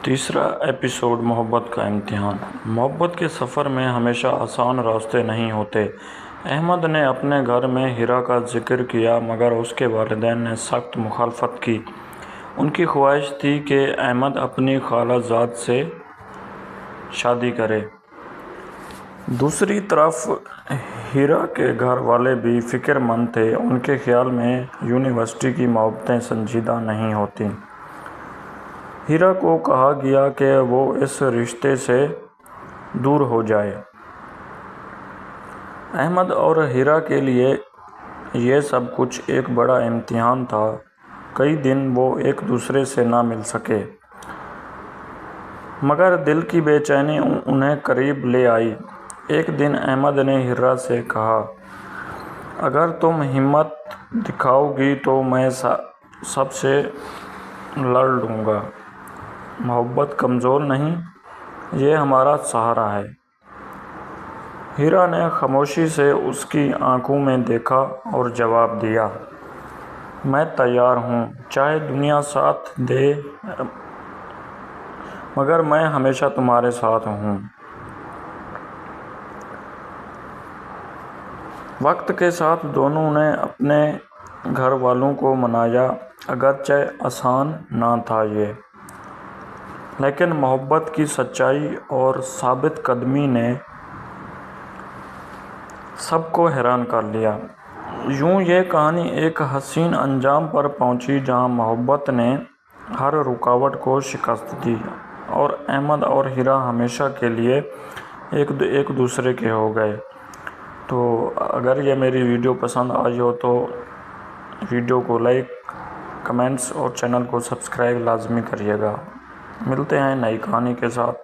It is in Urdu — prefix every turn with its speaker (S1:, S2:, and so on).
S1: تیسرا ایپیسوڈ محبت کا امتحان۔ محبت کے سفر میں ہمیشہ آسان راستے نہیں ہوتے۔ احمد نے اپنے گھر میں ہیرا کا ذکر کیا مگر اس کے والدین نے سخت مخالفت کی۔ ان کی خواہش تھی کہ احمد اپنی خالہ زاد سے شادی کرے۔ دوسری طرف ہیرا کے گھر والے بھی فکر مند تھے۔ ان کے خیال میں یونیورسٹی کی محبتیں سنجیدہ نہیں ہوتیں۔ ہیرا کو کہا گیا کہ وہ اس رشتے سے دور ہو جائے۔ احمد اور ہیرا کے لیے یہ سب کچھ ایک بڑا امتحان تھا۔ کئی دن وہ ایک دوسرے سے نہ مل سکے مگر دل کی بے چینی انہیں قریب لے آئی۔ ایک دن احمد نے ہیرا سے کہا، اگر تم ہمت دکھاؤ گی تو میں سب سے لڑ لوں گا۔ محبت کمزور نہیں، یہ ہمارا سہارا ہے۔ ہیرا نے خاموشی سے اس کی آنکھوں میں دیکھا اور جواب دیا، میں تیار ہوں، چاہے دنیا ساتھ دے مگر میں ہمیشہ تمہارے ساتھ ہوں۔ وقت کے ساتھ دونوں نے اپنے گھر والوں کو منایا، اگرچہ آسان نہ تھا یہ، لیکن محبت کی سچائی اور ثابت قدمی نے سب کو حیران کر دیا۔ یوں یہ کہانی ایک حسین انجام پر پہنچی جہاں محبت نے ہر رکاوٹ کو شکست دی اور احمد اور ہیرا ہمیشہ کے لیے ایک دوسرے کے ہو گئے۔ تو اگر یہ میری ویڈیو پسند آئی ہو تو ویڈیو کو لائک، کمنٹس اور چینل کو سبسکرائب لازمی کریے گا۔ ملتے ہیں نئی کہانی کے ساتھ۔